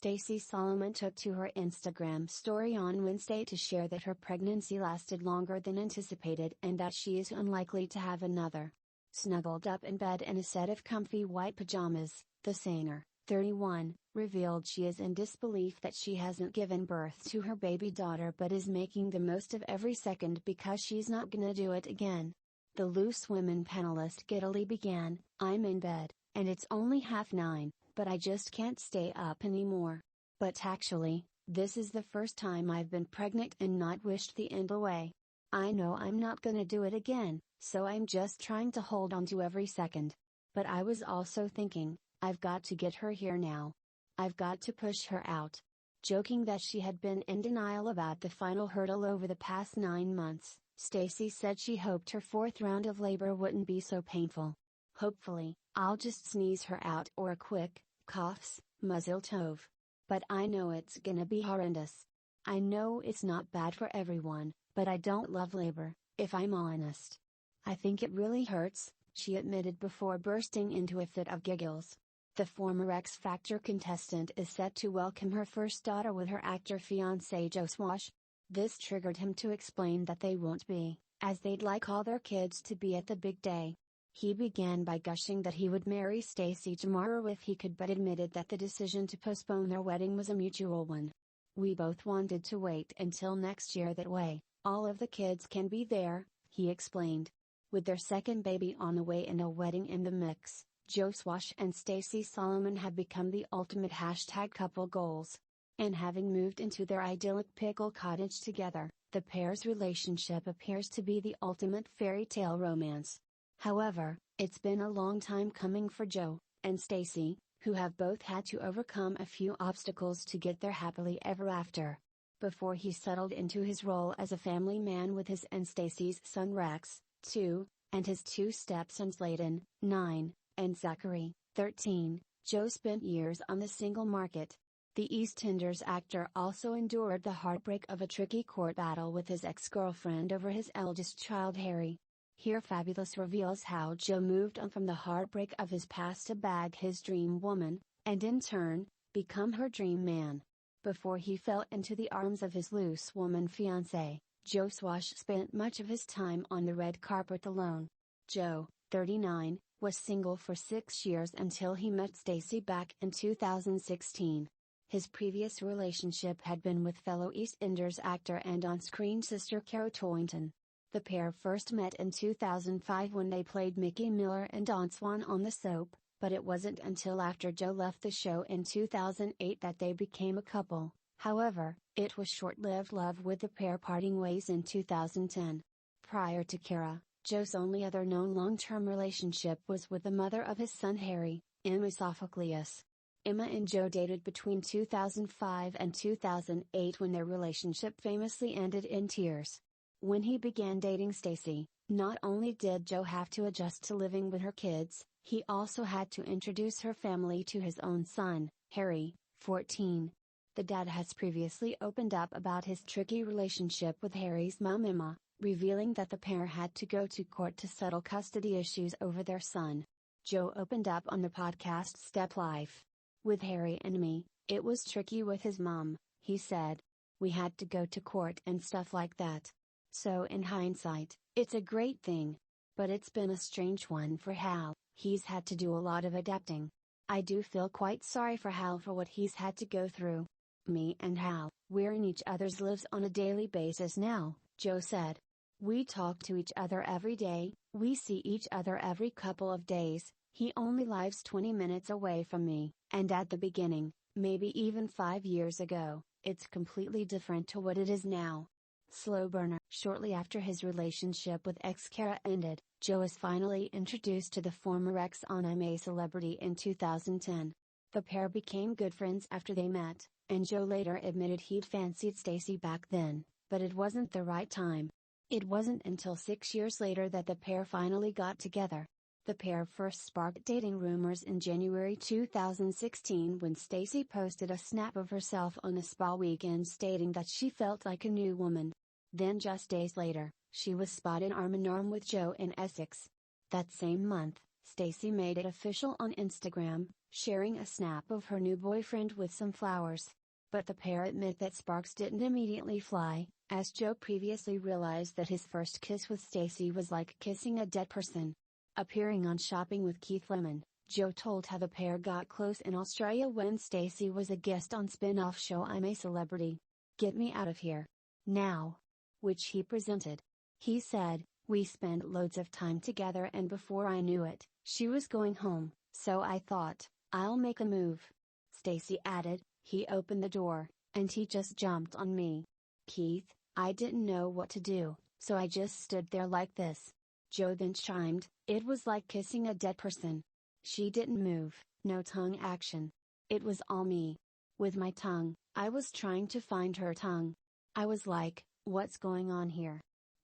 Stacey Solomon took to her Instagram story on Wednesday to share that her pregnancy lasted longer than anticipated and that she is unlikely to have another. Snuggled up in bed in a set of comfy white pajamas, the singer, 31, revealed she is in disbelief that she hasn't given birth to her baby daughter but is making the most of every second because she's not gonna do it again. The Loose Women panelist giddily began, "I'm in bed, and it's only 9:30, but I just can't stay up anymore. But actually, this is the first time I've been pregnant and not wished the end away. I know I'm not gonna do it again, so I'm just trying to hold on to every second. But I was also thinking, I've got to get her here now. I've got to push her out." Joking that she had been in denial about the final hurdle over the past 9 months, Stacey said she hoped her 4th round of labor wouldn't be so painful. "Hopefully, I'll just sneeze her out or a quick, coughs, mazel tov. But I know it's gonna be horrendous. I know it's not bad for everyone, but I don't love labor, if I'm honest. I think it really hurts," she admitted before bursting into a fit of giggles. The former X Factor contestant is set to welcome her first daughter with her actor fiancé Joe Swash. This triggered him to explain that they won't be, as they'd like all their kids to be at the big day. He began by gushing that he would marry Stacey tomorrow if he could, but admitted that the decision to postpone their wedding was a mutual one. "We both wanted to wait until next year, that way all of the kids can be there," he explained. With their second baby on the way and a wedding in the mix, Joe Swash and Stacey Solomon have become the ultimate #couple goals. And having moved into their idyllic pickle cottage together, the pair's relationship appears to be the ultimate fairy tale romance. However, it's been a long time coming for Joe and Stacey, who have both had to overcome a few obstacles to get there happily ever after. Before he settled into his role as a family man with his and Stacey's son Rex, 2, and his 2 stepsons Layden, 9, and Zachary, 13, Joe spent years on the single market. The EastEnders actor also endured the heartbreak of a tricky court battle with his ex-girlfriend over his eldest child Harry. Here Fabulous reveals how Joe moved on from the heartbreak of his past to bag his dream woman, and in turn, become her dream man. Before he fell into the arms of his Loose Woman fiancé, Joe Swash spent much of his time on the red carpet alone. Joe, 39, was single for 6 years until he met Stacey back in 2016. His previous relationship had been with fellow EastEnders actor and on-screen sister Cara Toynton. The pair first met in 2005 when they played Mickey Miller and Don Swan on the soap, but it wasn't until after Joe left the show in 2008 that they became a couple. However, it was short-lived love, with the pair parting ways in 2010. Prior to Cara, Joe's only other known long-term relationship was with the mother of his son Harry, Emma Sophocleous. Emma and Joe dated between 2005 and 2008 when their relationship famously ended in tears. When he began dating Stacey, not only did Joe have to adjust to living with her kids, he also had to introduce her family to his own son, Harry, 14. The dad has previously opened up about his tricky relationship with Harry's mom Emma, revealing that the pair had to go to court to settle custody issues over their son. Joe opened up on the podcast Step Life. "With Harry and me, it was tricky with his mom," he said. "We had to go to court and stuff like that. So in hindsight, it's a great thing. But it's been a strange one for Hal. He's had to do a lot of adapting. I do feel quite sorry for Hal for what he's had to go through. Me and Hal, we're in each other's lives on a daily basis now," Joe said. "We talk to each other every day, we see each other every couple of days. He only lives 20 minutes away from me, and at the beginning, maybe even 5 years ago, it's completely different to what it is now." Slow burner. Shortly after his relationship with ex-Cara ended, Joe was finally introduced to the former ex on I'm a Celebrity in 2010. The pair became good friends after they met, and Joe later admitted he'd fancied Stacey back then, but it wasn't the right time. It wasn't until 6 years later that the pair finally got together. The pair first sparked dating rumors in January 2016 when Stacey posted a snap of herself on a spa weekend stating that she felt like a new woman. Then just days later, she was spotted arm in arm with Joe in Essex. That same month, Stacey made it official on Instagram, sharing a snap of her new boyfriend with some flowers. But the pair admit that sparks didn't immediately fly, as Joe previously realized that his first kiss with Stacey was like kissing a dead person. Appearing on Shopping with Keith Lemon, Joe told how the pair got close in Australia when Stacey was a guest on spin-off show I'm a Celebrity. Get Me Out of Here Now, which he presented. He said, "We spent loads of time together and before I knew it, she was going home, so I thought, I'll make a move." Stacey added, "He opened the door, and he just jumped on me. Keith, I didn't know what to do, so I just stood there like this." Joe then chimed, "It was like kissing a dead person. She didn't move, no tongue action. It was all me. With my tongue, I was trying to find her tongue. I was like, what's going on here?"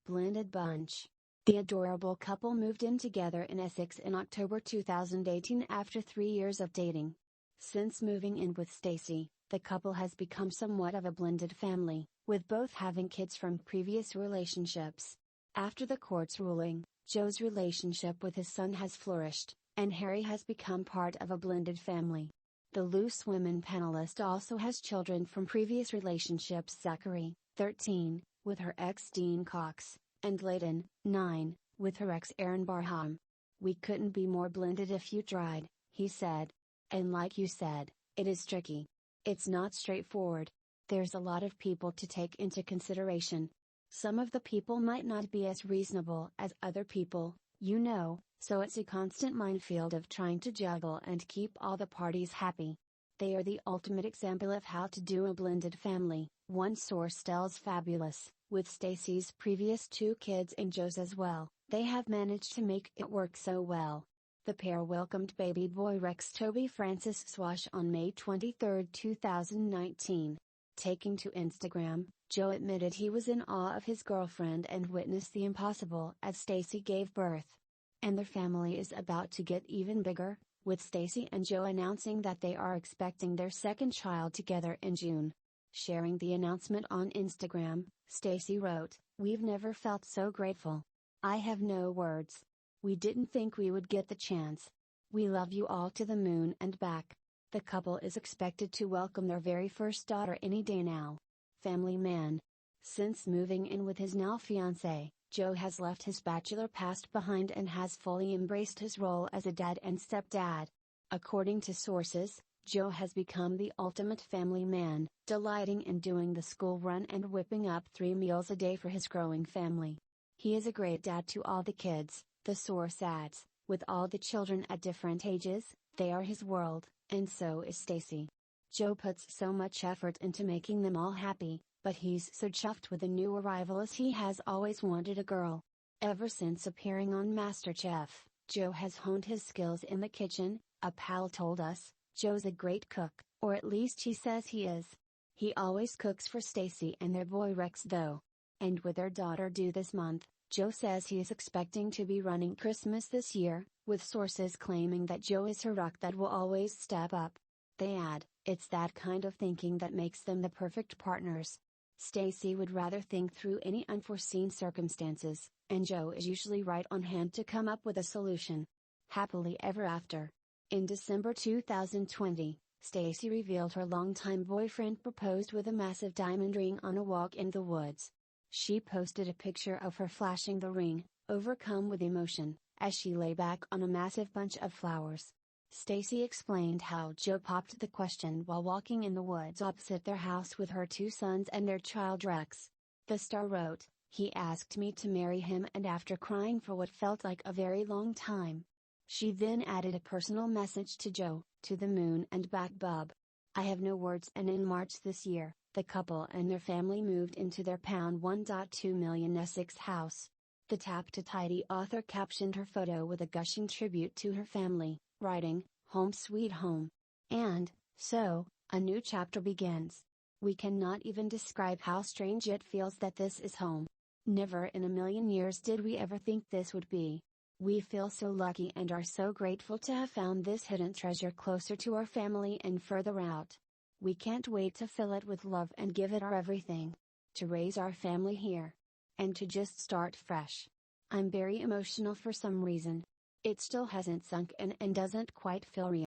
Blended bunch. The adorable couple moved in together in Essex in October 2018 after 3 years of dating. Since moving in with Stacey, the couple has become somewhat of a blended family, with both having kids from previous relationships. After the court's ruling, Joe's relationship with his son has flourished, and Harry has become part of a blended family. The Loose Women panelist also has children from previous relationships: Zachary, 13, with her ex Dean Cox, and Layden, 9, with her ex Aaron Barham. "We couldn't be more blended if you tried," he said. "And like you said, it is tricky. It's not straightforward. There's a lot of people to take into consideration. Some of the people might not be as reasonable as other people, so it's a constant minefield of trying to juggle and keep all the parties happy. They are the ultimate example of how to do a blended family," one source tells Fabulous. With Stacey's previous 2 kids and Joe's as well, they have managed to make it work so well. The pair welcomed baby boy Rex Toby Francis Swash on May 23, 2019. Taking to Instagram, Joe admitted he was in awe of his girlfriend and witnessed the impossible as Stacey gave birth. And their family is about to get even bigger, with Stacey and Joe announcing that they are expecting their second child together in June. Sharing the announcement on Instagram, Stacey wrote, "We've never felt so grateful. I have no words. We didn't think we would get the chance. We love you all to the moon and back." The couple is expected to welcome their very first daughter any day now. Family Man. Since moving in with his now fiancée, Joe has left his bachelor past behind and has fully embraced his role as a dad and stepdad. According to sources, Joe has become the ultimate family man, delighting in doing the school run and whipping up 3 meals a day for his growing family. He is a great dad to all the kids, the source adds. With all the children at different ages, they are his world, and so is Stacey. Joe puts so much effort into making them all happy, but he's so chuffed with the new arrival as he has always wanted a girl. Ever since appearing on MasterChef, Joe has honed his skills in the kitchen. A pal told us, "Joe's a great cook, or at least he says he is. He always cooks for Stacey and their boy Rex though." And with their daughter due this month, Joe says he is expecting to be running Christmas this year, with sources claiming that Joe is her rock that will always step up. They add, "It's that kind of thinking that makes them the perfect partners." Stacey would rather think through any unforeseen circumstances, and Joe is usually right on hand to come up with a solution. Happily ever after. In December 2020, Stacey revealed her longtime boyfriend proposed with a massive diamond ring on a walk in the woods. She posted a picture of her flashing the ring, overcome with emotion, as she lay back on a massive bunch of flowers. Stacey explained how Joe popped the question while walking in the woods opposite their house with her 2 sons and their child Rex. The star wrote, "He asked me to marry him and after crying for what felt like a very long time." She then added a personal message to Joe, "To the moon and back bub. I have no words." And in March this year, the couple and their family moved into their £1.2 million Essex house. The Tap to Tidy author captioned her photo with a gushing tribute to her family, writing, "Home sweet home." And, so, a new chapter begins. We cannot even describe how strange it feels that this is home. Never in a million years did we ever think this would be. We feel so lucky and are so grateful to have found this hidden treasure closer to our family and further out. We can't wait to fill it with love and give it our everything. To raise our family here. And to just start fresh. I'm very emotional for some reason. It still hasn't sunk in and doesn't quite feel real.